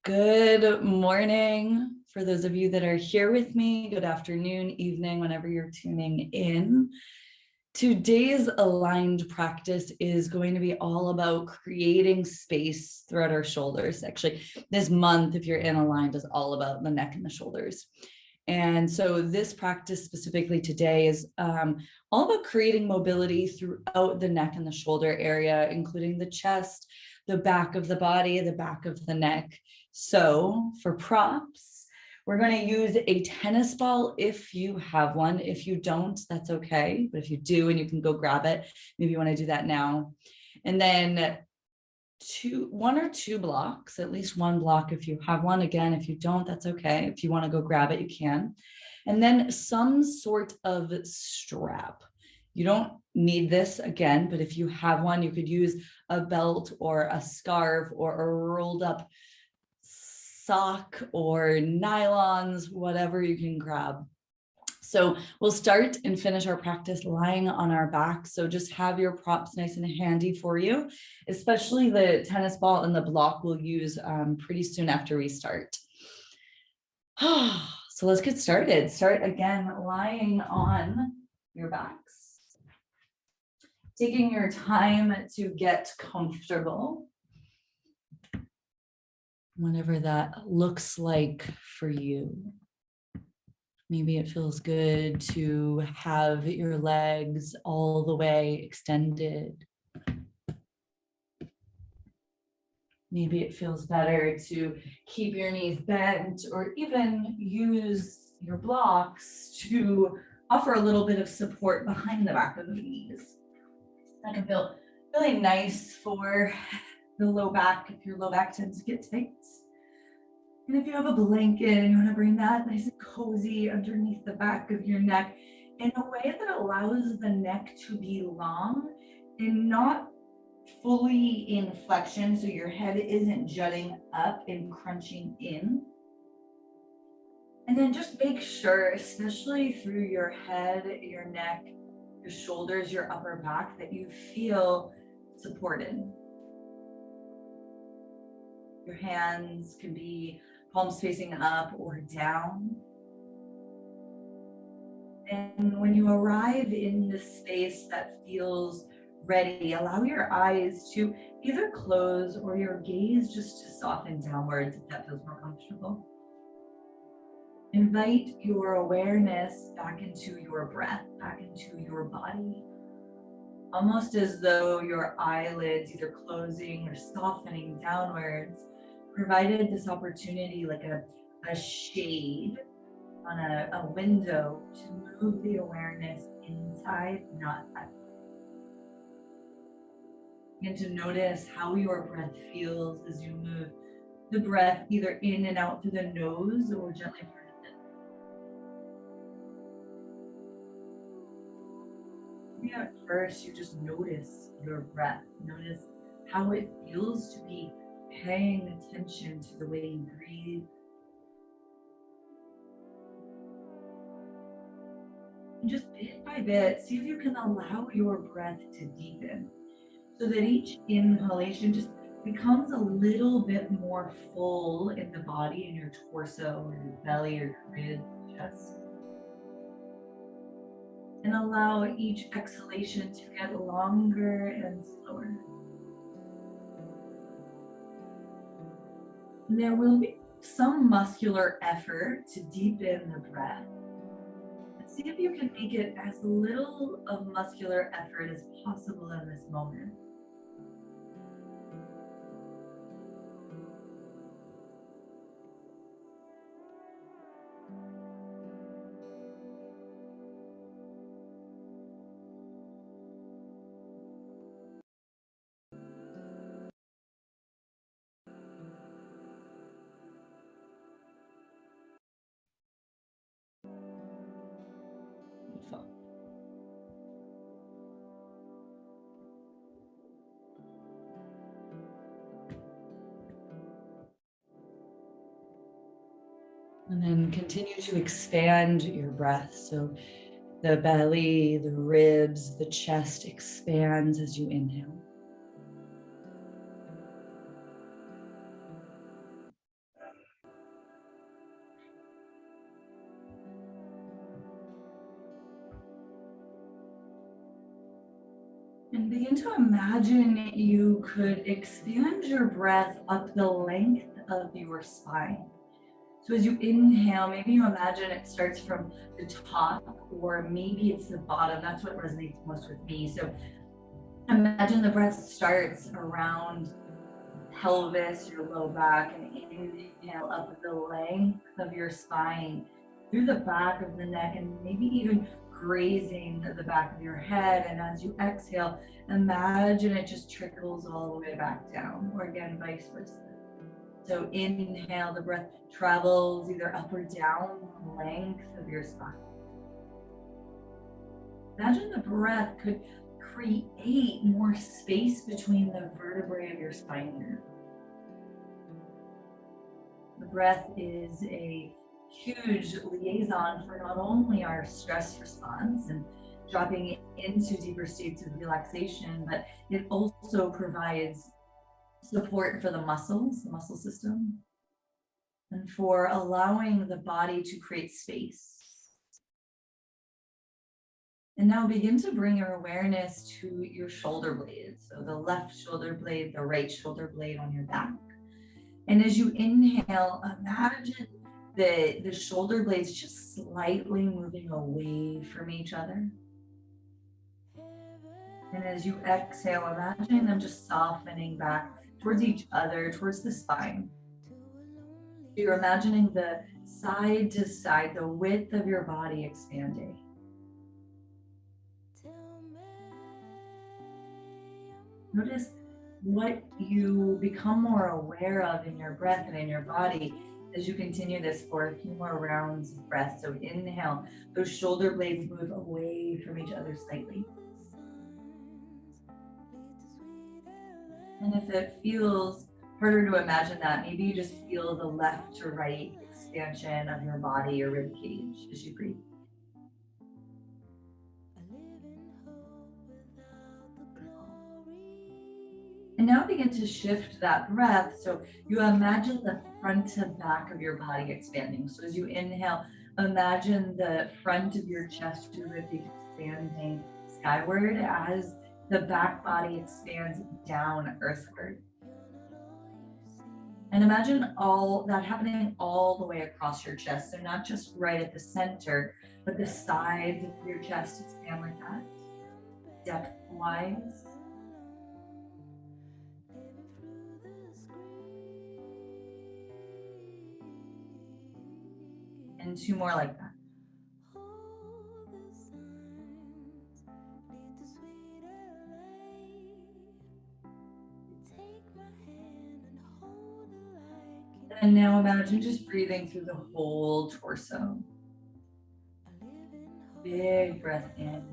Good morning for those of you that are here with me. Good afternoon, evening, whenever you're tuning in. Today's aligned practice is going to be all about creating space throughout our shoulders. Actually, this month, if you're in aligned, is all about the neck and the shoulders. And so this practice specifically today is all about creating mobility throughout the neck and the shoulder area, including the chest, the back of the body, the back of the neck. So for props, we're going to use a tennis ball if you have one. If you don't, that's okay. But if you do and you can go grab it, maybe you want to do that now. And then one or two blocks, at least one block if you have one. Again, if you don't, that's okay. If you want to go grab it, you can. And then some sort of strap. You don't need this again, but if you have one, you could use a belt or a scarf or a rolled up sock or nylons, whatever you can grab. So we'll start and finish our practice lying on our back. So just have your props nice and handy for you, especially the tennis ball and the block we'll use pretty soon after we start. So let's get started. Start again lying on your backs. Taking your time to get comfortable. Whatever that looks like for you. Maybe it feels good to have your legs all the way extended. Maybe it feels better to keep your knees bent or even use your blocks to offer a little bit of support behind the back of the knees. That can feel really nice for the low back if your low back tends to get tight. And if you have a blanket and you want to bring that nice and cozy underneath the back of your neck in a way that allows the neck to be long and not fully in flexion, so your head isn't jutting up and crunching in. And then just make sure, especially through your head, your neck, your shoulders, your upper back, that you feel supported. Your hands can be palms facing up or down. And when you arrive in this space that feels ready, allow your eyes to either close or your gaze just to soften downwards if that feels more comfortable. Invite your awareness back into your breath, back into your body. Almost as though your eyelids either closing or softening downwards provided this opportunity like a shade on a window to move the awareness inside, not outside. Begin to notice how your breath feels as you move the breath either in and out through the nose or gently through the lips. Maybe at first you just notice your breath. Notice how it feels to be paying attention to the way you breathe. And just bit by bit, see if you can allow your breath to deepen so that each inhalation just becomes a little bit more full in the body, in your torso or your belly or your ribs, chest. And allow each exhalation to get longer and slower. And there will be some muscular effort to deepen the breath. And see if you can make it as little of muscular effort as possible in this moment. Beautiful. And then continue to expand your breath. So the belly, the ribs, the chest expands as you inhale. And begin to imagine you could expand your breath up the length of your spine. So as you inhale, maybe you imagine it starts from the top, or maybe it's the bottom. That's what resonates most with me. So imagine the breath starts around pelvis, your low back, and inhale up the length of your spine through the back of the neck, and maybe even grazing the back of your head. And as you exhale, imagine it just trickles all the way back down, or again, vice versa. So inhale, the breath travels either up or down the length of your spine. Imagine the breath could create more space between the vertebrae of your spine here. The breath is a huge liaison for not only our stress response and dropping into deeper states of relaxation, but it also provides support for the muscles, the muscle system, and for allowing the body to create space. And now begin to bring your awareness to your shoulder blades. So the left shoulder blade, the right shoulder blade on your back. And as you inhale, imagine the shoulder blades just slightly moving away from each other. And as you exhale, imagine them just softening back towards each other, towards the spine. You're imagining the side to side, the width of your body expanding. Notice what you become more aware of in your breath and in your body as you continue this for a few more rounds of breath. So inhale, those shoulder blades move away from each other slightly. And if it feels harder to imagine that, maybe you just feel the left to right expansion of your body or rib cage as you breathe. And now begin to shift that breath. So you imagine the front to back of your body expanding. So as you inhale, imagine the front of your chest, your rib cage expanding skyward as the back body expands down earthward. And imagine all that happening all the way across your chest. So not just right at the center, but the sides of your chest expand like that, depth-wise. And two more like that. And now imagine just breathing through the whole torso. Big breath in.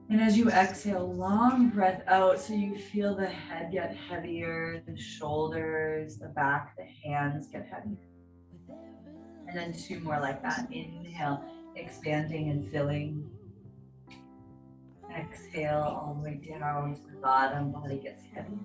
And as you exhale, long breath out, so you feel the head get heavier, the shoulders, the back, the hands get heavier. And then two more like that. Inhale, expanding and filling. Exhale all the way down to the bottom, body gets heavier.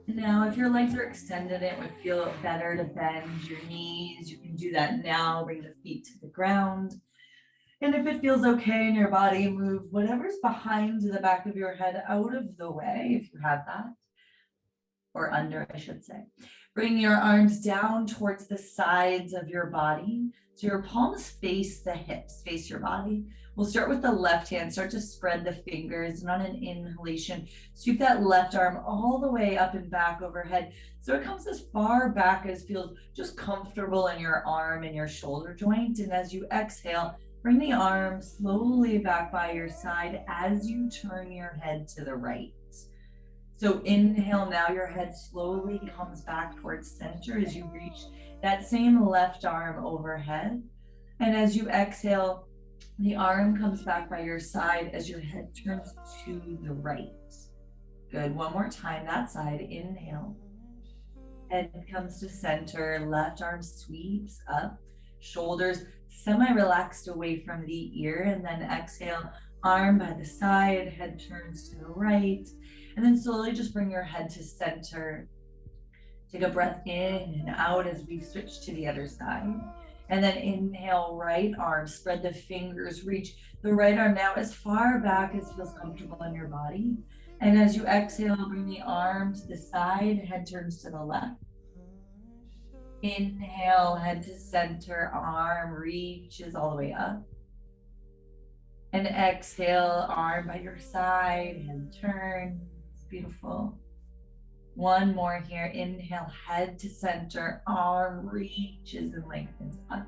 Now, if your legs are extended, it would feel better to bend your knees. You can do that now, bring the feet to the ground. And if it feels okay in your body, move whatever's behind the back of your head out of the way, if you have that, or under, I should say. Bring your arms down towards the sides of your body. So your palms face the hips, face your body. We'll start with the left hand, start to spread the fingers, and on an inhalation, sweep that left arm all the way up and back overhead. So it comes as far back as feels just comfortable in your arm and your shoulder joint. And as you exhale, bring the arm slowly back by your side as you turn your head to the right. So inhale, now your head slowly comes back towards center as you reach that same left arm overhead. And as you exhale, the arm comes back by your side as your head turns to the right. Good, one more time, that side, inhale. Head comes to center, left arm sweeps up, shoulders semi-relaxed away from the ear, and then exhale, arm by the side, head turns to the right, and then slowly just bring your head to center. Take a breath in and out as we switch to the other side. And then inhale, right arm, spread the fingers, reach the right arm now as far back as feels comfortable in your body. And as you exhale, bring the arm to the side, head turns to the left. Inhale, head to center, arm reaches all the way up. And exhale, arm by your side, head turns. Beautiful. One more here. Inhale, head to center, arm reaches and lengthens up.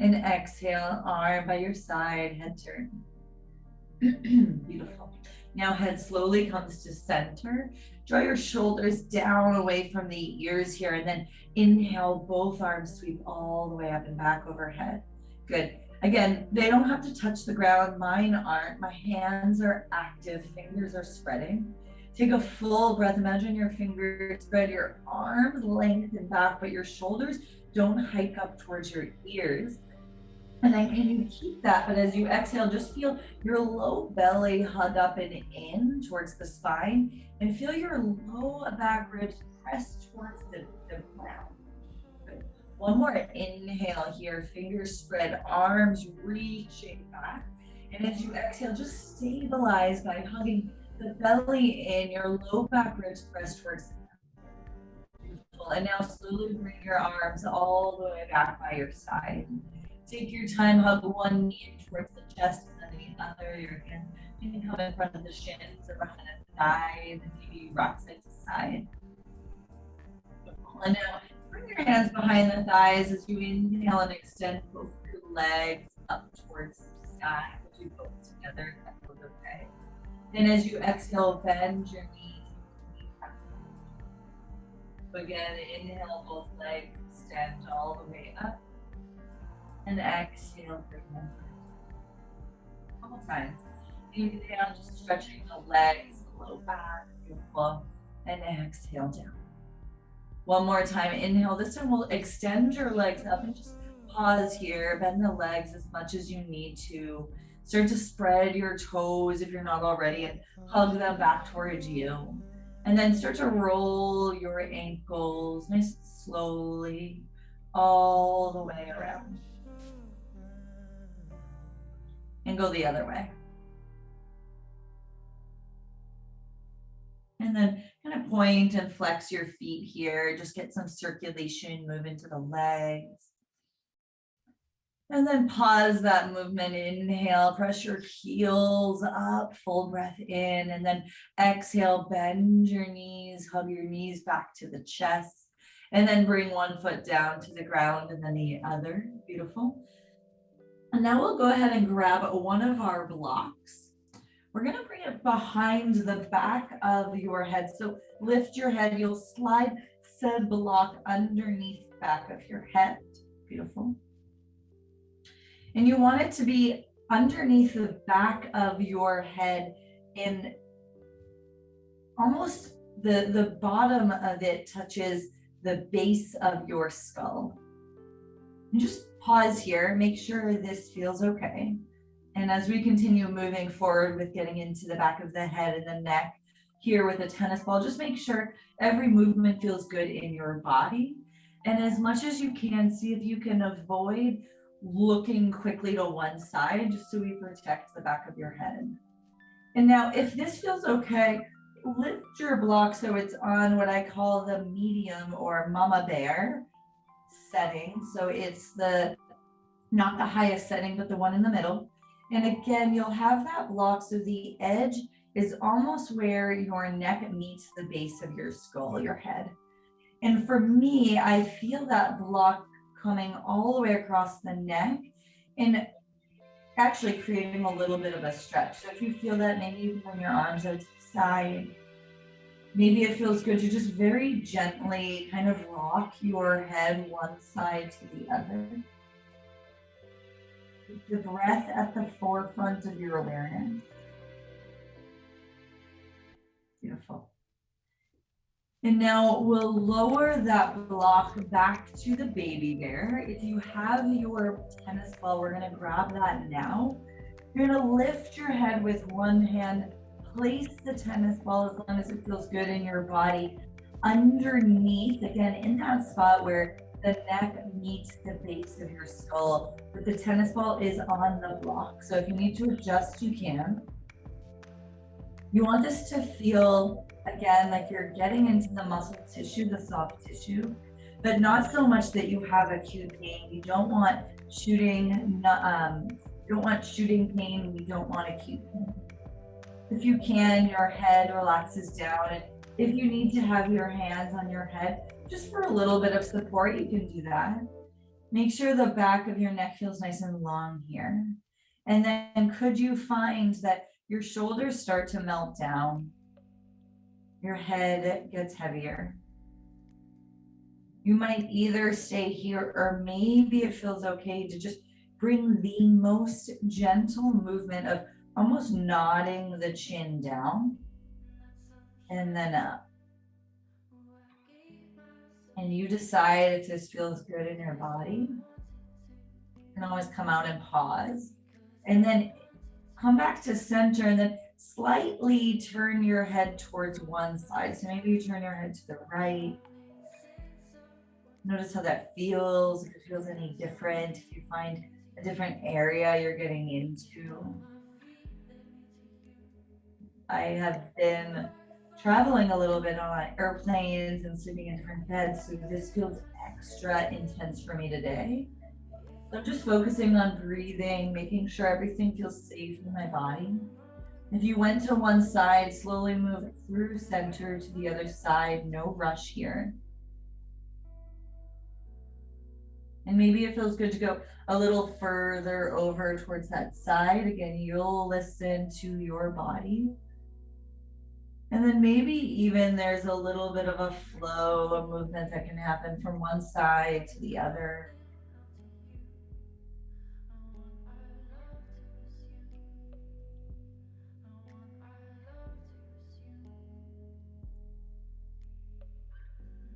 And exhale, arm by your side, head turn. Beautiful. Now head slowly comes to center. Draw your shoulders down away from the ears here, and then inhale, both arms sweep all the way up and back overhead. Good. Again, they don't have to touch the ground. Mine aren't. My hands are active, fingers are spreading. Take a full breath. Imagine your fingers spread, your arms lengthen back, but your shoulders don't hike up towards your ears. And then can you keep that? But as you exhale, just feel your low belly hug up and in towards the spine, and feel your low back ribs press towards the ground. Good. One more inhale here, fingers spread, arms reaching back. And as you exhale, just stabilize by hugging the belly in, your low back ribs press towards the ground. Beautiful. And now slowly bring your arms all the way back by your side. Take your time, hug one knee towards the chest and then the other. Your hand can come in front of the shins or behind the thighs, and maybe rock side to side. And now bring your hands behind the thighs as you inhale and extend both your legs up towards the sky. As you both together, that feels okay. And as you exhale, bend your knees. So again, inhale, both legs extend all the way up. And exhale, bring them down. A couple times. Inhale, just stretching the legs, the low back, beautiful. And exhale down. One more time. Inhale. This time we'll extend your legs up and just pause here. Bend the legs as much as you need to. Start to spread your toes if you're not already, and hug them back towards you. And then start to roll your ankles nice and slowly all the way around. And go the other way. And then kind of point and flex your feet here. Just get some circulation, move into the legs. And then pause that movement. Inhale, press your heels up, full breath in, and then exhale, bend your knees, hug your knees back to the chest, and then bring one foot down to the ground and then the other. Beautiful. And now we'll go ahead and grab one of our blocks. We're going to bring it behind the back of your head. So lift your head. You'll slide said block underneath the back of your head. Beautiful. And you want it to be underneath the back of your head, in almost the bottom of it touches the base of your skull. And just pause here, make sure this feels okay. And as we continue moving forward with getting into the back of the head and the neck here with a tennis ball, just make sure every movement feels good in your body. And as much as you can, see if you can avoid looking quickly to one side, just so we protect the back of your head. And now if this feels okay, lift your block so it's on what I call the medium or mama bear setting. So it's not the highest setting, but the one in the middle. And again, you'll have that block so the edge is almost where your neck meets the base of your skull, your head. And for me, I feel that block coming all the way across the neck and actually creating a little bit of a stretch. So if you feel that, maybe you can bring your arms out to the side. Maybe it feels good to just very gently kind of rock your head one side to the other. Keep the breath at the forefront of your awareness. Beautiful. And now we'll lower that block back to the baby bear. If you have your tennis ball, we're going to grab that now. You're gonna lift your head with one hand, place the tennis ball as long as it feels good in your body underneath, again, in that spot where the neck meets the base of your skull, but the tennis ball is on the block. So if you need to adjust, you can. You want this to feel, again, like you're getting into the muscle tissue, the soft tissue, but not so much that you have acute pain. You don't want shooting pain. You don't want acute pain. If you can, your head relaxes down. And if you need to have your hands on your head, just for a little bit of support, you can do that. Make sure the back of your neck feels nice and long here. And then could you find that your shoulders start to melt down? Your head gets heavier. You might either stay here, or maybe it feels okay to just bring the most gentle movement of almost nodding the chin down and then up. And you decide if this feels good in your body. You can always come out and pause. And then come back to center and then slightly turn your head towards one side. So maybe you turn your head to the right. Notice how that feels, if it feels any different, if you find a different area you're getting into. I have been traveling a little bit on airplanes and sleeping in different beds, so this feels extra intense for me today. So I'm just focusing on breathing, making sure everything feels safe in my body. If you went to one side, slowly move through center to the other side, no rush here. And maybe it feels good to go a little further over towards that side. Again, you'll listen to your body. And then maybe even there's a little bit of a flow of movement that can happen from one side to the other.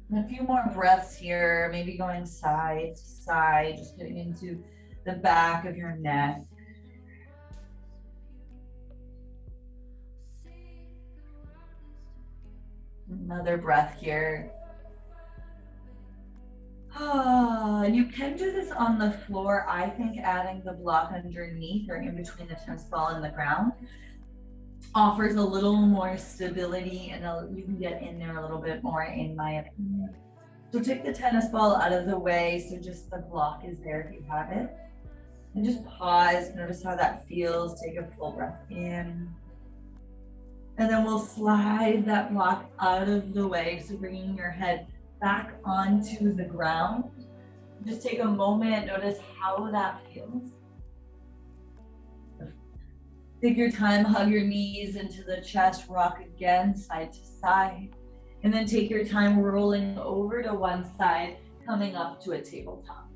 And a few more breaths here, maybe going side to side, just getting into the back of your neck. Another breath here. And you can do this on the floor. I think adding the block underneath or in between the tennis ball and the ground offers a little more stability, and you can get in there a little bit more, in my opinion. So take the tennis ball out of the way, so just the block is there if you have it. And just pause, notice how that feels. Take a full breath in. And then we'll slide that block out of the way, so bringing your head back onto the ground. Just take a moment, notice how that feels. Take your time, hug your knees into the chest, rock again, side to side. And then take your time rolling over to one side, coming up to a tabletop.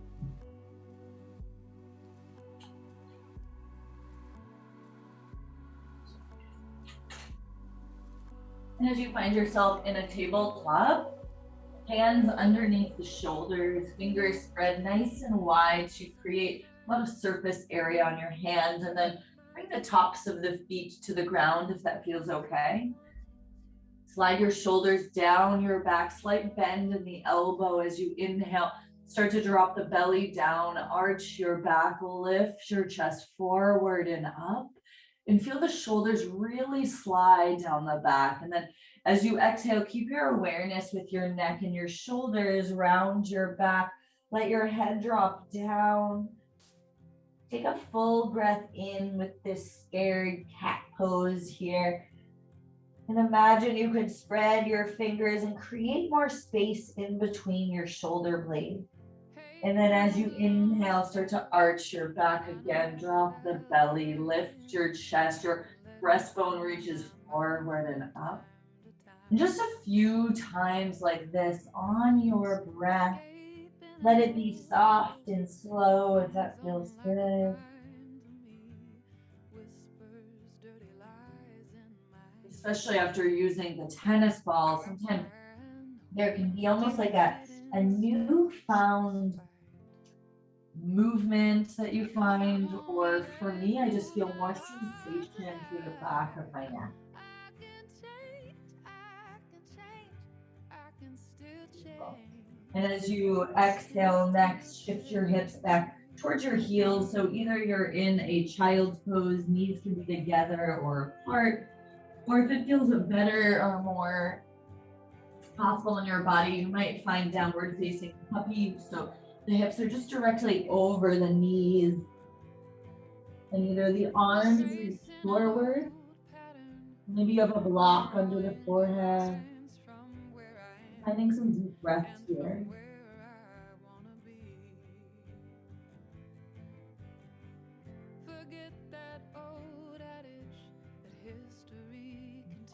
And as you find yourself in a tabletop, hands underneath the shoulders, fingers spread nice and wide to create a lot of surface area on your hands, and then bring the tops of the feet to the ground if that feels okay. Slide your shoulders down your back, slight bend in the elbow as you inhale. Start to drop the belly down, arch your back, lift your chest forward and up, and feel the shoulders really slide down the back. And then as you exhale, keep your awareness with your neck and your shoulders, round your back. Let your head drop down. Take a full breath in with this scared cat pose here. And imagine you could spread your fingers and create more space in between your shoulder blades. And then as you inhale, start to arch your back again, drop the belly, lift your chest, your breastbone reaches forward and up. And just a few times like this on your breath. Let it be soft and slow if that feels good. Especially after using the tennis ball, sometimes there can be almost like a newfound movement that you find, or for me, I just feel more sensation through the back of my neck. And as you exhale next, shift your hips back towards your heels. So either you're in a child's pose, knees can be together or apart, or if it feels better or more possible in your body, you might find downward facing puppy. So the hips are just directly over the knees, and either the arms reach forward. Maybe you have a block under the forehead. Finding some deep breaths here.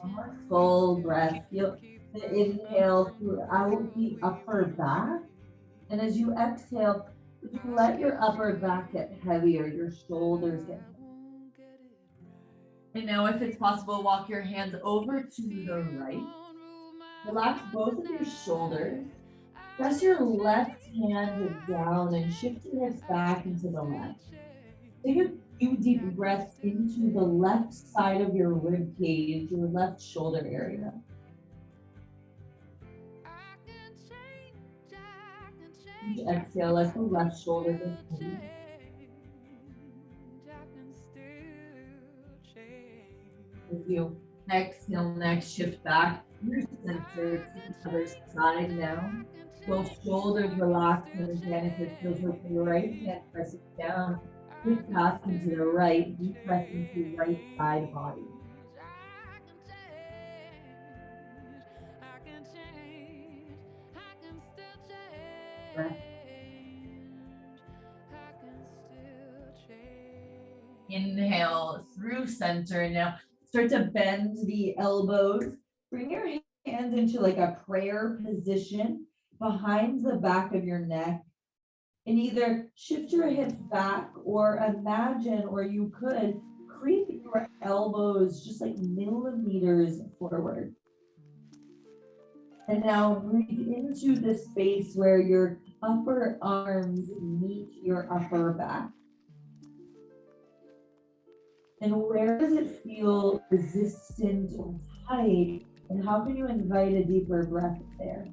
One more full breath. Feel the inhale throughout the upper back. And as you exhale, if you let your upper back get heavier, your shoulders get heavier. And now if it's possible, walk your hands over to the right. Relax both of your shoulders. Press your left hand down and shift your hips back into the left. Take a few deep breaths into the left side of your rib cage, your left shoulder area. Exhale, let the left shoulder get heavy. As you exhale next, shift back your center to the other side now. Both shoulders relax, and again, if it feels with your right hand, press it down. Shift back into the right, deep breath into the right side body. Breath. Inhale through center. Now start to bend the elbows. Bring your hands into like a prayer position behind the back of your neck. And either shift your hips back or imagine, or you could creep your elbows just like millimeters forward. And now breathe into the space where your upper arms meet your upper back. And where does it feel resistant or tight? And how can you invite a deeper breath there?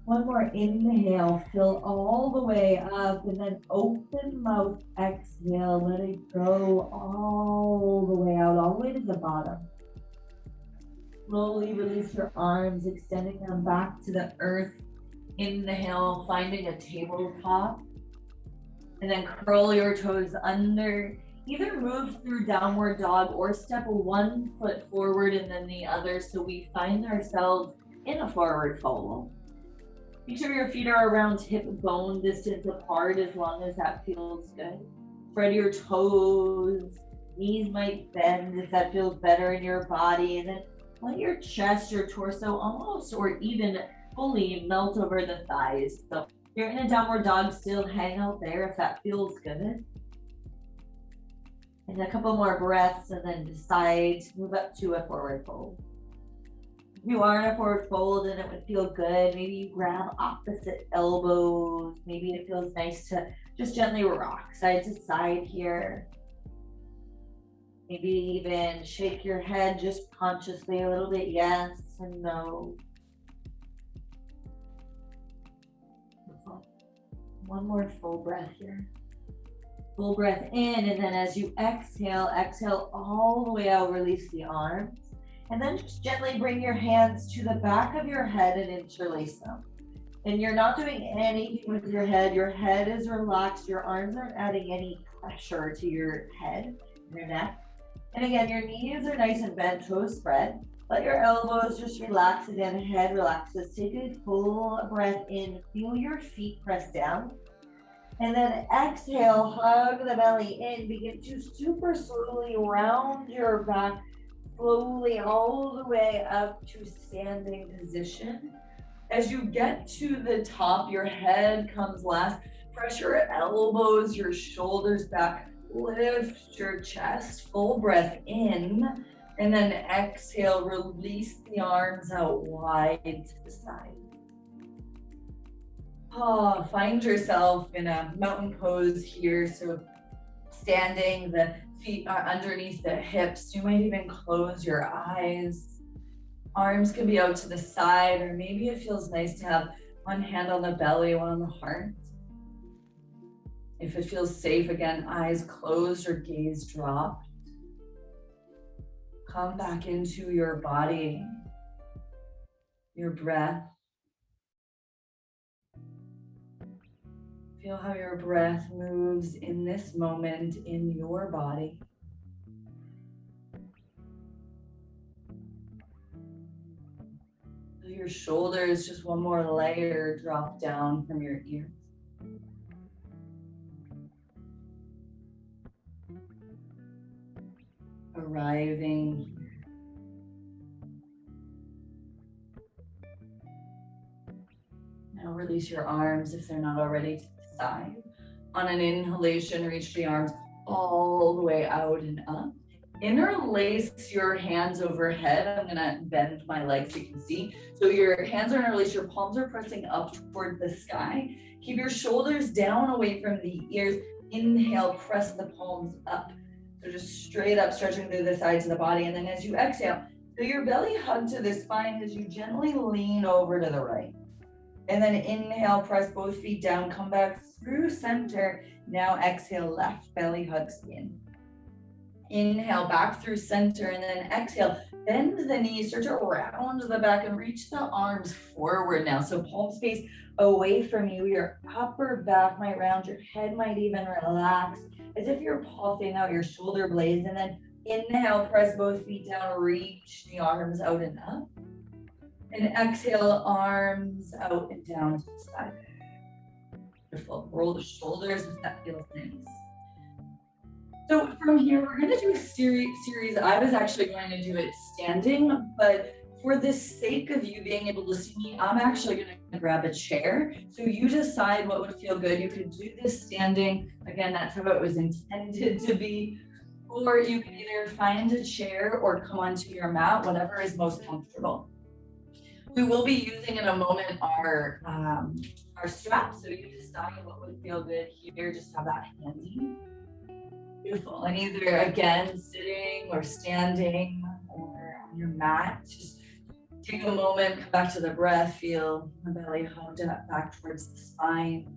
One more inhale, fill all the way up, and then open mouth, exhale, let it go all the way out, all the way to the bottom. Slowly release your arms, extending them back to the earth. Inhale, finding a tabletop. And then curl your toes under. Either move through downward dog or step one foot forward and then the other, so we find ourselves in a forward fold. Make sure your feet are around hip bone distance apart as long as that feels good. Spread your toes. Knees might bend if that feels better in your body. And then let your chest, your torso almost or even fully melt over the thighs. So if you're in a downward dog, still hang out there if that feels good. And a couple more breaths and then decide to move up to a forward fold. If you are in a forward fold and it would feel good, maybe you grab opposite elbows. Maybe it feels nice to just gently rock side to side here. Maybe even shake your head just consciously a little bit, yes and no. One more full breath here. Full breath in, and then as you exhale, exhale all the way out, release the arms. And then just gently bring your hands to the back of your head and interlace them. And you're not doing anything with your head. Your head is relaxed. Your arms aren't adding any pressure to your head, your neck. And again, your knees are nice and bent, toes spread. Let your elbows just relax again, head relaxes. Take a full breath in, feel your feet press down. And then exhale, hug the belly in, begin to super slowly round your back, slowly all the way up to standing position. As you get to the top, your head comes last. Press your elbows, your shoulders back, lift your chest, full breath in, and then exhale, release the arms out wide to the side. Oh, find yourself in a mountain pose here. So standing, the feet are underneath the hips. You might even close your eyes. Arms can be out to the side, or maybe it feels nice to have one hand on the belly, one on the heart. If it feels safe, again, eyes closed or gaze dropped. Come back into your body, your breath. Feel how your breath moves in this moment in your body. Feel your shoulders, just one more layer drop down from your ears. Arriving here. Now release your arms if they're not already to the side. On an inhalation, reach the arms all the way out and up. Interlace your hands overhead. I'm gonna bend my legs so you can see. So your hands are interlaced, your palms are pressing up toward the sky. Keep your shoulders down away from the ears. Inhale, press the palms up. So just straight up, stretching through the sides of the body. And then as you exhale, feel your belly hug to the spine as you gently lean over to the right. And then inhale, press both feet down, come back through center. Now exhale, left belly hugs in. Inhale, back through center, and then exhale, bend the knees, start to round the back and reach the arms forward now. So palms face away from you, your upper back might round, your head might even relax, as if you're puffing out your shoulder blades. And then inhale, press both feet down, reach the arms out and up. And exhale, arms out and down to the side. Beautiful. Roll the shoulders if that feels nice. So from here, we're going to do a series. I was actually going to do it standing, but for the sake of you being able to see me, I'm actually going to grab a chair. So you decide what would feel good. You could do this standing. Again, that's how it was intended to be. Or you can either find a chair or come onto your mat, whatever is most comfortable. We will be using in a moment our straps. So you decide what would feel good here. Just have that handy. Beautiful. And either again, sitting or standing or on your mat, just take a moment, come back to the breath, feel the belly hugged up back towards the spine.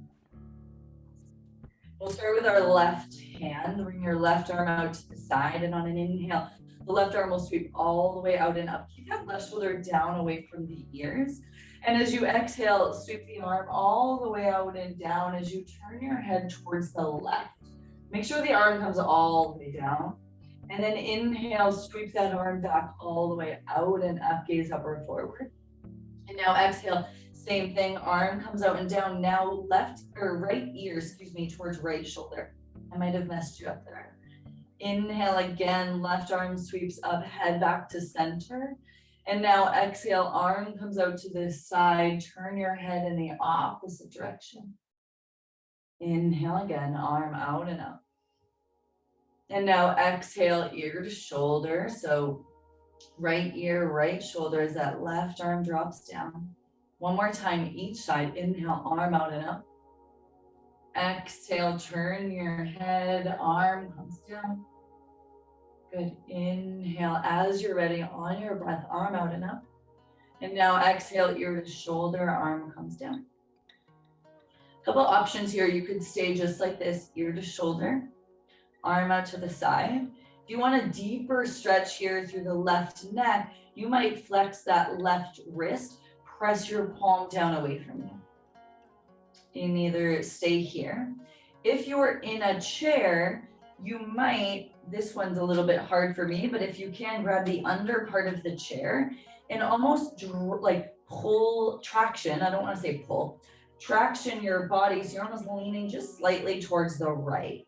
We'll start with our left hand. Bring your left arm out to the side, and on an inhale, the left arm will sweep all the way out and up. Keep that left shoulder down away from the ears. And as you exhale, sweep the arm all the way out and down as you turn your head towards the left. Make sure the arm comes all the way down. And then inhale, sweep that arm back all the way out and up, gaze upward forward. And now exhale, same thing, arm comes out and down. Now left or right ear, towards right shoulder. I might have messed you up there. Inhale again, left arm sweeps up, head back to center. And now exhale, arm comes out to the side, turn your head in the opposite direction. Inhale again, arm out and up. And now exhale, ear to shoulder. So right ear, right shoulder as that left arm drops down. One more time, each side. Inhale, arm out and up. Exhale, turn your head, arm comes down. Good. Inhale, as you're ready, on your breath, arm out and up. And now exhale, ear to shoulder, arm comes down. Couple options here. You could stay just like this, ear to shoulder, arm out to the side. If you want a deeper stretch here through the left neck, you might flex that left wrist, press your palm down away from you. You can either stay here. If you're in a chair, you might, this one's a little bit hard for me, but if you can, grab the under part of the chair and almost like pull traction. I don't want to say pull. Traction your body, so you're almost leaning just slightly towards the right.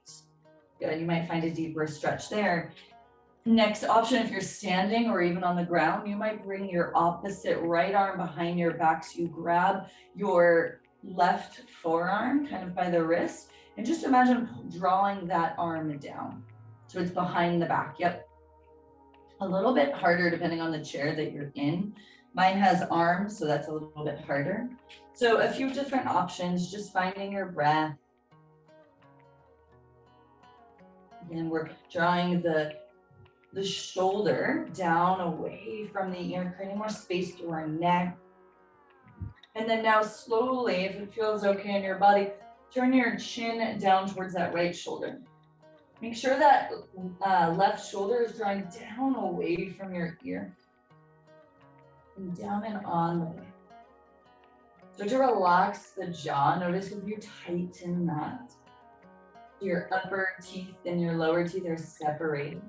Good, you might find a deeper stretch there. Next option, if you're standing or even on the ground, you might bring your opposite right arm behind your back. So you grab your left forearm kind of by the wrist and just imagine drawing that arm down. So it's behind the back, yep. A little bit harder depending on the chair that you're in. Mine has arms, so that's a little bit harder. So a few different options, just finding your breath. Again, we're drawing the shoulder down away from the ear, creating more space through our neck. And then now slowly, if it feels okay in your body, turn your chin down towards that right shoulder. Make sure that left shoulder is drawing down away from your ear. And down and on the way. So to relax the jaw, notice if you tighten that. Your upper teeth and your lower teeth are separated.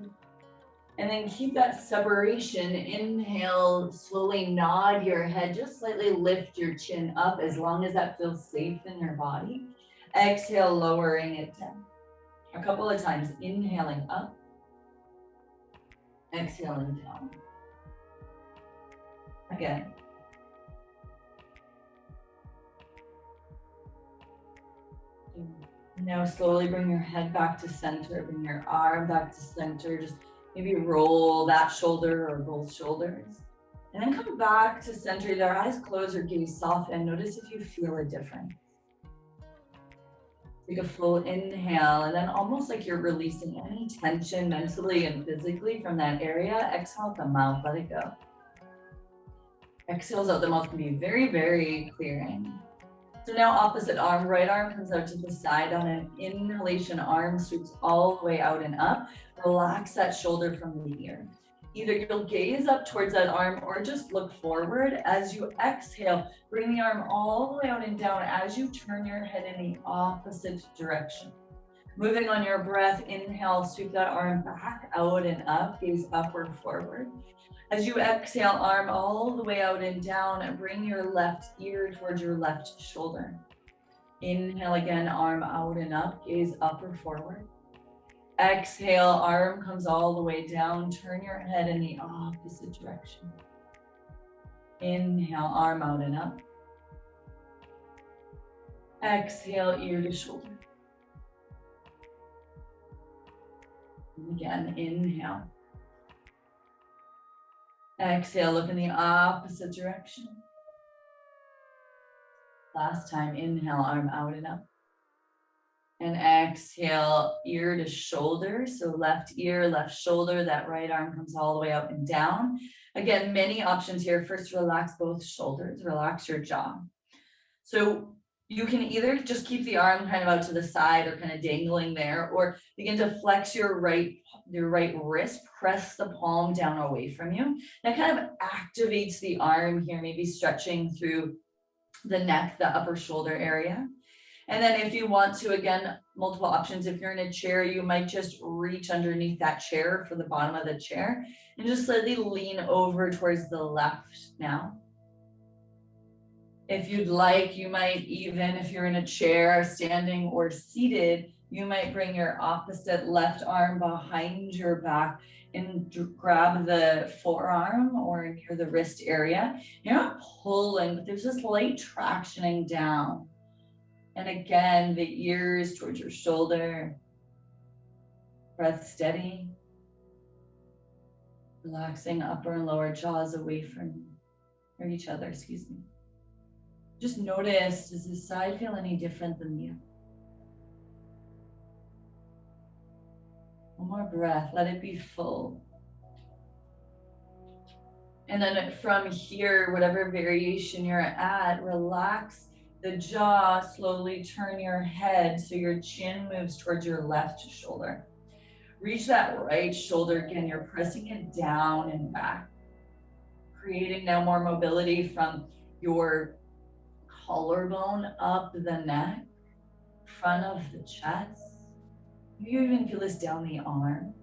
And then keep that separation. Inhale, slowly nod your head, just slightly lift your chin up as long as that feels safe in your body. Exhale, lowering it down. A couple of times, inhaling up, exhaling down. Again. Now slowly bring your head back to center, bring your arm back to center, just maybe roll that shoulder or both shoulders. And then come back to center, either eyes closed or gaze soften. Notice if you feel a difference. Take a full inhale, and then almost like you're releasing any tension mentally and physically from that area. Exhale out the mouth, let it go. Exhales out the mouth can be very, very clearing. So now opposite arm, right arm comes out to the side on an inhalation, arm sweeps all the way out and up. Relax that shoulder from the ear. Either you'll gaze up towards that arm or just look forward. As you exhale, bring the arm all the way out and down as you turn your head in the opposite direction. Moving on your breath, inhale, sweep that arm back out and up, gaze upward, forward. As you exhale, arm all the way out and down, and bring your left ear towards your left shoulder. Inhale again, arm out and up, gaze up or forward. Exhale, arm comes all the way down, turn your head in the opposite direction. Inhale, arm out and up. Exhale, ear to shoulder. And again, inhale. Exhale, look in the opposite direction. Last time, inhale, arm out and up. And exhale, ear to shoulder. So left ear, left shoulder, that right arm comes all the way up and down. Again, many options here. First, relax both shoulders, relax your jaw. So you can either just keep the arm kind of out to the side or kind of dangling there, or begin to flex your right wrist, press the palm down away from you. That kind of activates the arm here, maybe stretching through the neck, the upper shoulder area. And then if you want to, again, multiple options. If you're in a chair, you might just reach underneath that chair for the bottom of the chair and just slightly lean over towards the left now. If you'd like, you might even, if you're in a chair, standing or seated, you might bring your opposite left arm behind your back and grab the forearm or near the wrist area. You're not pulling, but there's this light tractioning down. And again, the ears towards your shoulder. Breath steady. Relaxing upper and lower jaws away from each other, excuse me. Just notice, does this side feel any different than the other? One more breath, let it be full. And then from here, whatever variation you're at, relax the jaw, slowly turn your head so your chin moves towards your left shoulder. Reach that right shoulder again, you're pressing it down and back. Creating now more mobility from your collarbone up the neck, front of the chest. You even feel this down the arm.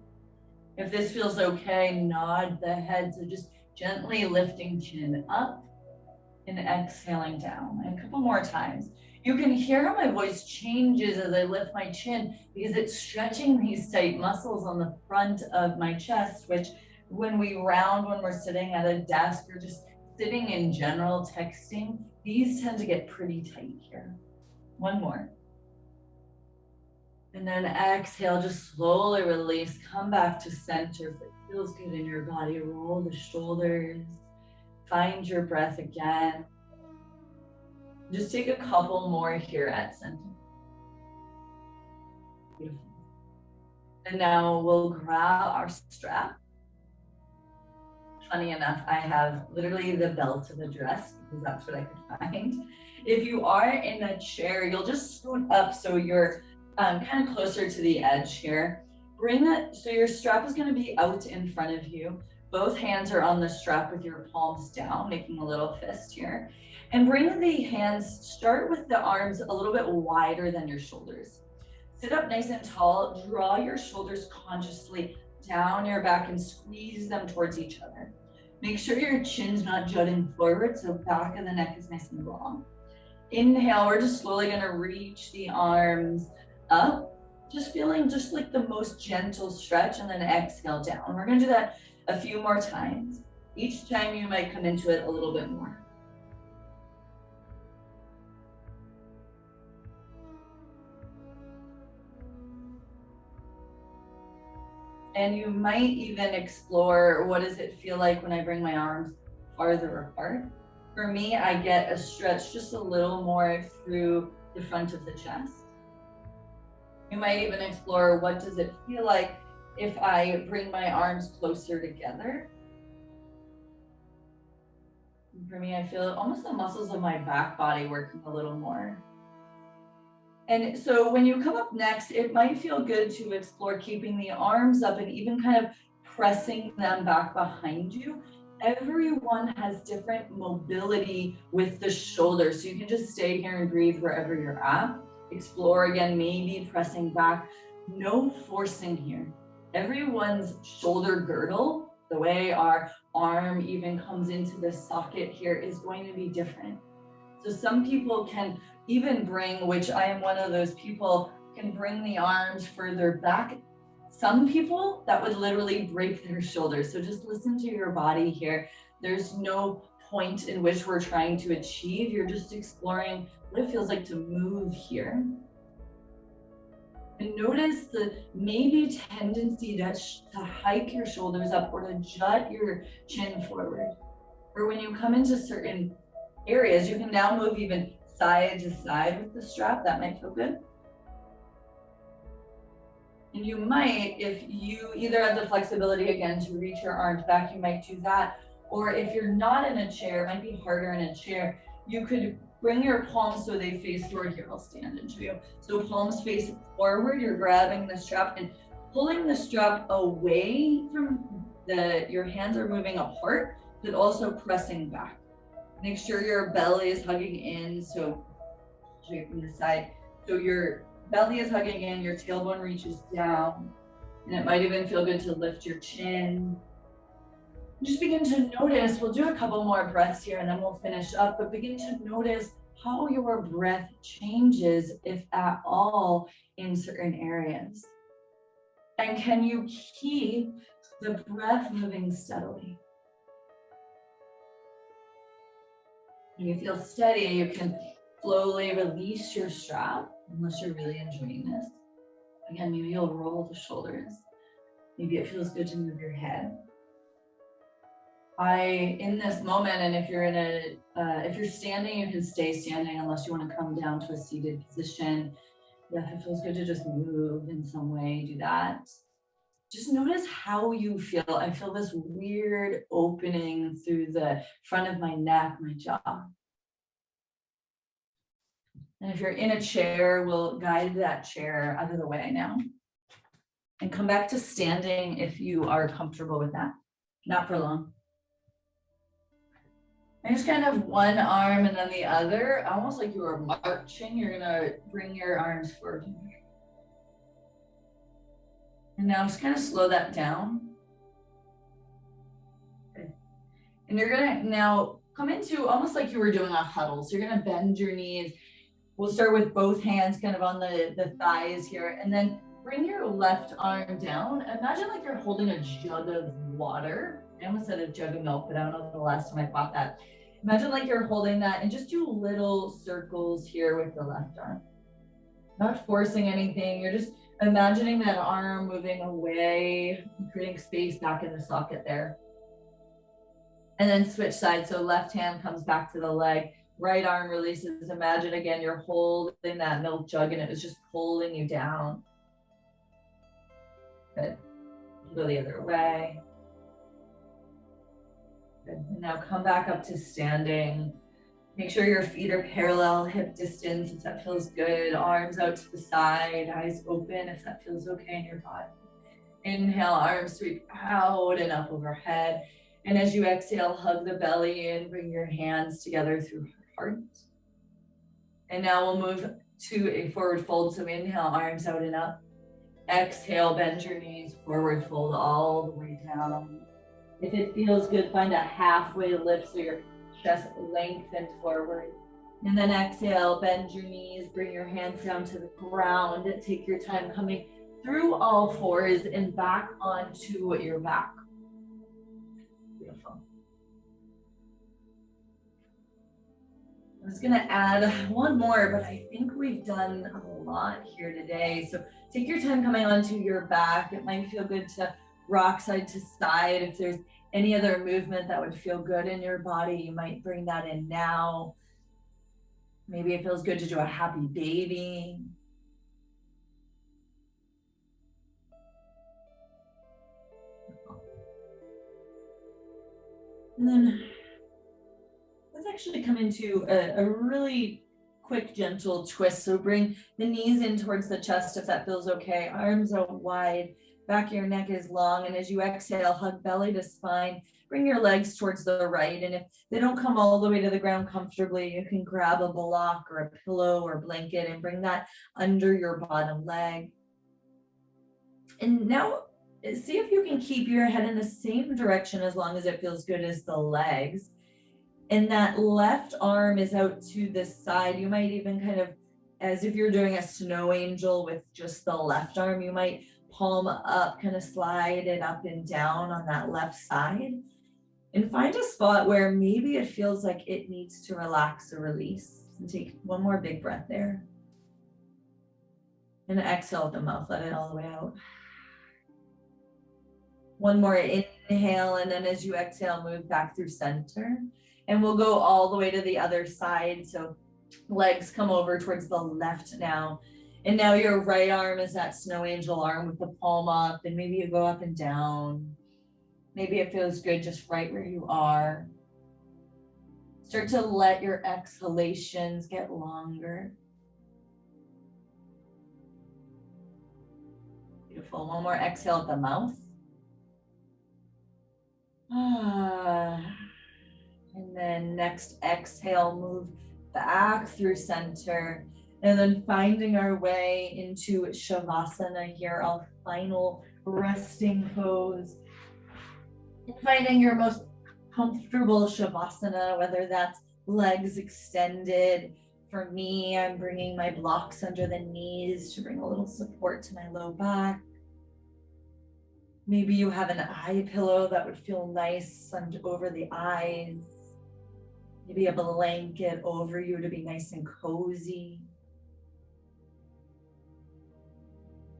If this feels okay, nod the head. So just gently lifting chin up and exhaling down. And a couple more times. You can hear how my voice changes as I lift my chin because it's stretching these tight muscles on the front of my chest, which when we round, when we're sitting at a desk or just sitting in general texting, these tend to get pretty tight here. One more. And then exhale, just slowly release, come back to center. If it feels good in your body, roll the shoulders, Find your breath again. Just take a couple more here at center. Beautiful. And now we'll grab our strap. Funny enough, I have literally the belt of the dress because that's what I could find. If you are in a chair, you'll just scoot up so you're kind of closer to the edge here. Bring that, so your strap is going to be out in front of you. Both hands are on the strap with your palms down, making a little fist here. And bring the hands, start with the arms a little bit wider than your shoulders. Sit up nice and tall, draw your shoulders consciously down your back and squeeze them towards each other. Make sure your chin's not jutting forward, so back of the neck is nice and long. Inhale, we're just slowly gonna reach the arms up, just feeling just like the most gentle stretch, and then exhale down. We're gonna do that a few more times. Each time you might come into it a little bit more. And you might even explore, what does it feel like when I bring my arms farther apart? For me, I get a stretch just a little more through the front of the chest. You might even explore, what does it feel like if I bring my arms closer together? And for me, I feel almost the muscles of my back body working a little more. And so when you come up next, it might feel good to explore keeping the arms up and even kind of pressing them back behind you. Everyone has different mobility with the shoulders, so you can just stay here and breathe wherever you're at. Explore again, maybe pressing back. No forcing here. Everyone's shoulder girdle, the way our arm even comes into the socket here, is going to be different. So some people can even bring, which I am one of those people, can bring the arms further back. Some people, that would literally break their shoulders. So just listen to your body here. There's no point in which we're trying to achieve. You're just exploring what it feels like to move here. And notice the maybe tendency to hike your shoulders up or to jut your chin forward. Or when you come into certain areas, you can now move even side to side with the strap. That might feel good. And you might, if you either have the flexibility again to reach your arms back, you might do that. Or if you're not in a chair, it might be harder in a chair, you could bring your palms so they face forward. Here, I'll stand into you. So palms face forward, you're grabbing the strap and pulling the strap away from your hands are moving apart, but also pressing back. Make sure your belly is hugging in, so show you from the side. So your belly is hugging in, your tailbone reaches down, and it might even feel good to lift your chin. Just begin to notice, we'll do a couple more breaths here and then we'll finish up, but begin to notice how your breath changes, if at all, in certain areas. And can you keep the breath moving steadily? When you feel steady, you can slowly release your strap, unless you're really enjoying this. Again, maybe you'll roll the shoulders. Maybe it feels good to move your head. In this moment, and if you're if you're standing, you can stay standing unless you want to come down to a seated position. Yeah, if it feels good to just move in some way, do that. Just notice how you feel. I feel this weird opening through the front of my neck, my jaw. And if you're in a chair, we'll guide that chair out of the way now. And come back to standing if you are comfortable with that. Not for long. And just kind of one arm and then the other, almost like you are marching. You're gonna bring your arms forward. And now just kind of slow that down. Okay. And you're gonna now come into almost like you were doing a huddle. So you're gonna bend your knees. We'll start with both hands kind of on the thighs here, and then bring your left arm down. Imagine like you're holding a jug of water. I almost said a jug of milk, but I don't know the last time I bought that. Imagine like you're holding that and just do little circles here with the left arm. Not forcing anything, you're just imagining that arm moving away, creating space back in the socket there. And then switch sides. So left hand comes back to the leg, right arm releases. Imagine again, you're holding that milk jug and it was just pulling you down. Good. Go the other way. Good. And now come back up to standing. Make sure your feet are parallel, hip distance, if that feels good. Arms out to the side, eyes open, if that feels okay in your body. Inhale, arms sweep out and up overhead. And as you exhale, hug the belly in, bring your hands together through heart. And now we'll move to a forward fold. So inhale, arms out and up. Exhale, bend your knees, forward fold all the way down. If it feels good, find a halfway lift so your chest lengthened forward. And then exhale, bend your knees, bring your hands down to the ground. Take your time coming through all fours and back onto your back. Beautiful. I was gonna add one more, but I think we've done a lot here today. So take your time coming onto your back. It might feel good to rock side to side. If there's any other movement that would feel good in your body, you might bring that in now. Maybe it feels good to do a happy baby. And then let's actually come into a really quick, gentle twist. So bring the knees in towards the chest if that feels okay. Arms out wide, back of your neck is long. And as you exhale, hug belly to spine. Bring your legs towards the right. And if they don't come all the way to the ground comfortably, you can grab a block or a pillow or blanket and bring that under your bottom leg. And now see if you can keep your head in the same direction as long as it feels good as the legs. And that left arm is out to the side. You might even kind of, as if you're doing a snow angel with just the left arm, you might palm up, kind of slide it up and down on that left side. And find a spot where maybe it feels like it needs to relax or release. And take one more big breath there. And exhale with the mouth, let it all the way out. One more inhale, and then as you exhale, move back through center. And we'll go all the way to the other side. So legs come over towards the left now. And now your right arm is that snow angel arm with the palm up, and maybe you go up and down. Maybe it feels good just right where you are. Start to let your exhalations get longer. Beautiful. One more exhale at the mouth. And then next exhale, move back through center. And then finding our way into Shavasana here, our final resting pose. And finding your most comfortable Shavasana, whether that's legs extended. For me, I'm bringing my blocks under the knees to bring a little support to my low back. Maybe you have an eye pillow that would feel nice over the eyes. Maybe a blanket over you to be nice and cozy.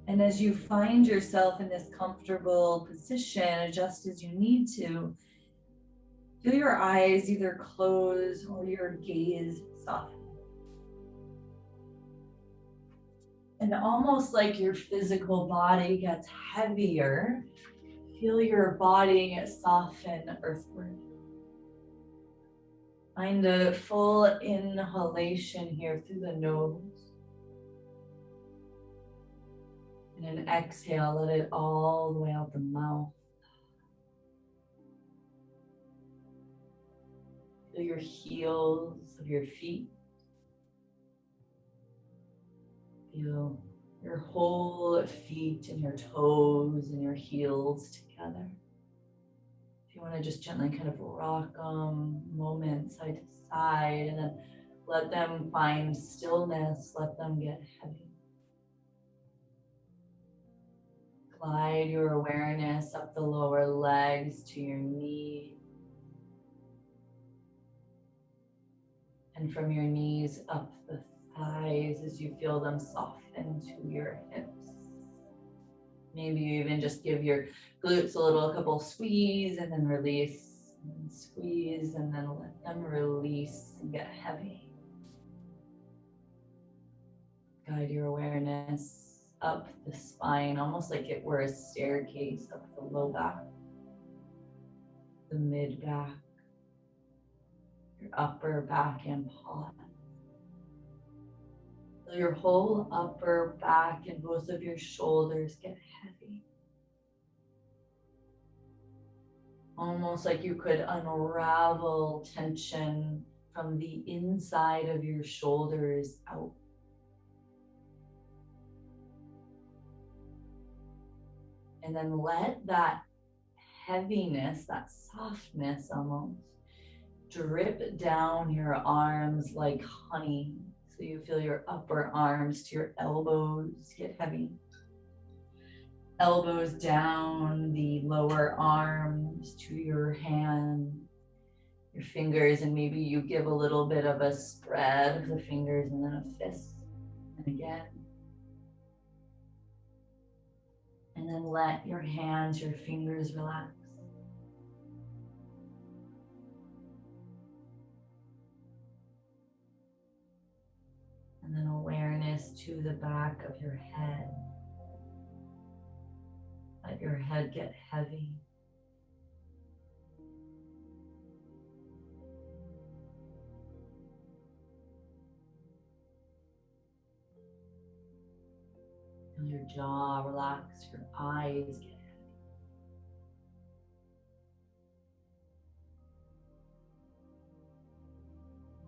And as you find yourself in this comfortable position, adjust as you need to. Feel your eyes either close or your gaze soften. And almost like your physical body gets heavier, feel your body soften earthward. Find a full inhalation here through the nose. And an exhale, let it all the way out the mouth. Feel your heels of your feet. Feel your whole feet and your toes and your heels together. If you want to just gently kind of rock them moment side to side and then let them find stillness, let them get heavy. Glide your awareness up the lower legs to your knees. And from your knees up the thighs as you feel them soften to your hips. Maybe you even just give your glutes a couple squeeze and then release. And squeeze, and then let them release and get heavy. Guide your awareness up the spine, almost like it were a staircase up the low back, the mid back, your upper back and paw. So your whole upper back and both of your shoulders get heavy. Almost like you could unravel tension from the inside of your shoulders out. And then let that heaviness, that softness almost, drip down your arms like honey. So you feel your upper arms to your elbows get heavy. Elbows down, the lower arms to your hand, your fingers, and maybe you give a little bit of a spread of the fingers and then a fist. And again. And then let your hands, your fingers relax. And then awareness to the back of your head. Let your head get heavy. Feel your jaw relax, your eyes get heavy.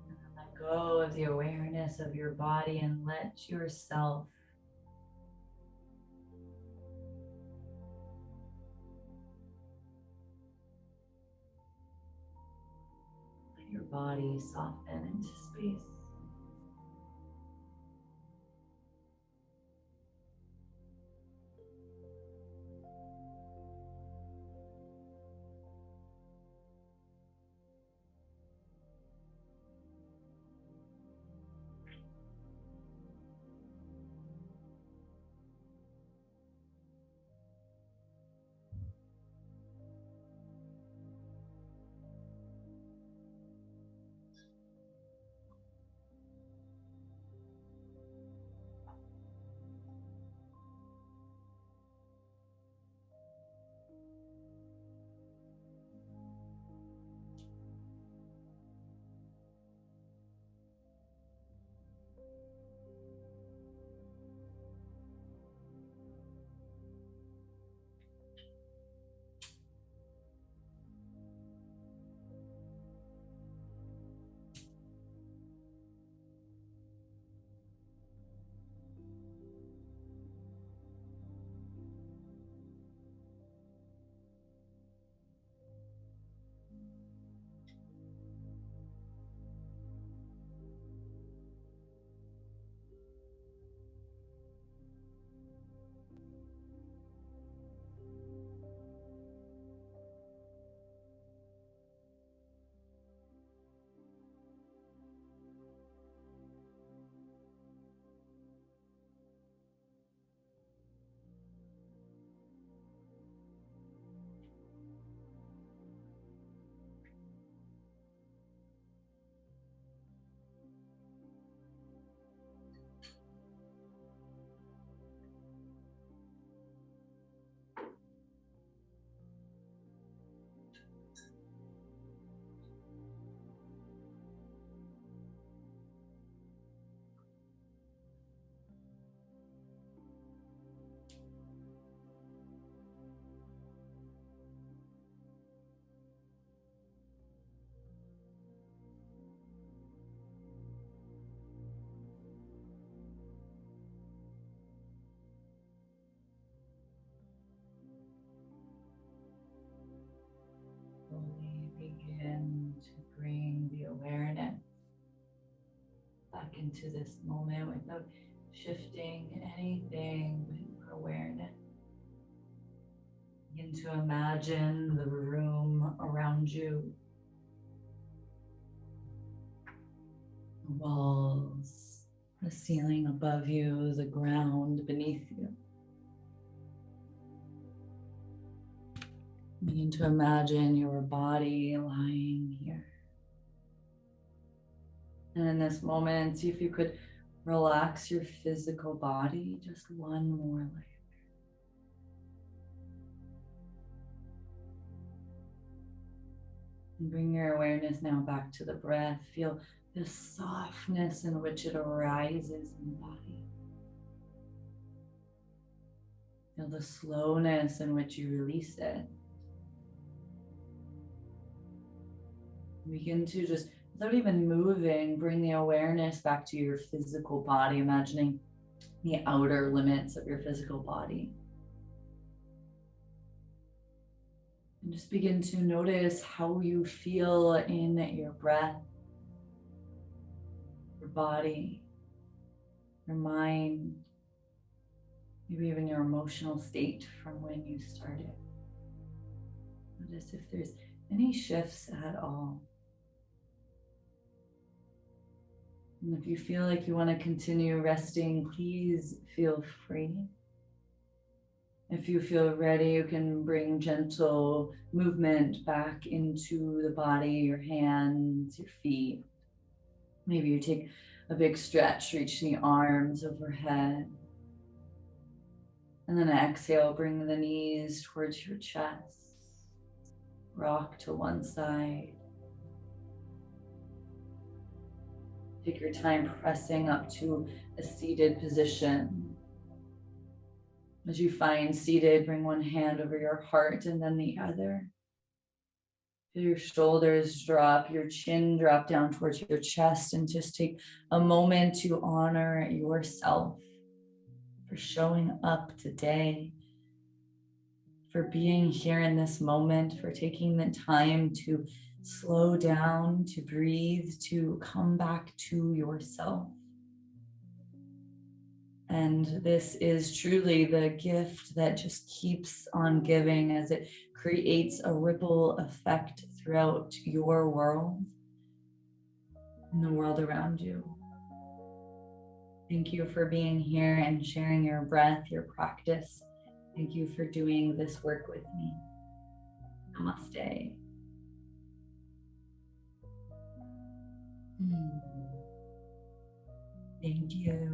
And then let go of the awareness of your body and let yourself let your body soften into space. Slowly begin to bring the awareness back into this moment without shifting anything but your awareness. Begin to imagine the room around you, the walls, the ceiling above you, the ground beneath you. Begin to imagine your body lying here. And in this moment, see if you could relax your physical body just one more layer. And bring your awareness now back to the breath. Feel the softness in which it arises in the body. Feel the slowness in which you release it. Begin to just, without even moving, bring the awareness back to your physical body, imagining the outer limits of your physical body. And just begin to notice how you feel in your breath, your body, your mind, maybe even your emotional state from when you started. Notice if there's any shifts at all. And if you feel like you want to continue resting, please feel free. If you feel ready, you can bring gentle movement back into the body, your hands, your feet. Maybe you take a big stretch, reach the arms overhead. And then exhale, bring the knees towards your chest. Rock to one side. Take your time pressing up to a seated position. As you find seated, bring one hand over your heart and then the other. Feel your shoulders drop, your chin drop down towards your chest, and just take a moment to honor yourself for showing up today, for being here in this moment, for taking the time to slow down, to breathe, to come back to yourself. And this is truly the gift that just keeps on giving as it creates a ripple effect throughout your world and the world around you. Thank you for being here and sharing your breath, your practice. Thank you for doing this work with me. Namaste. Thank you.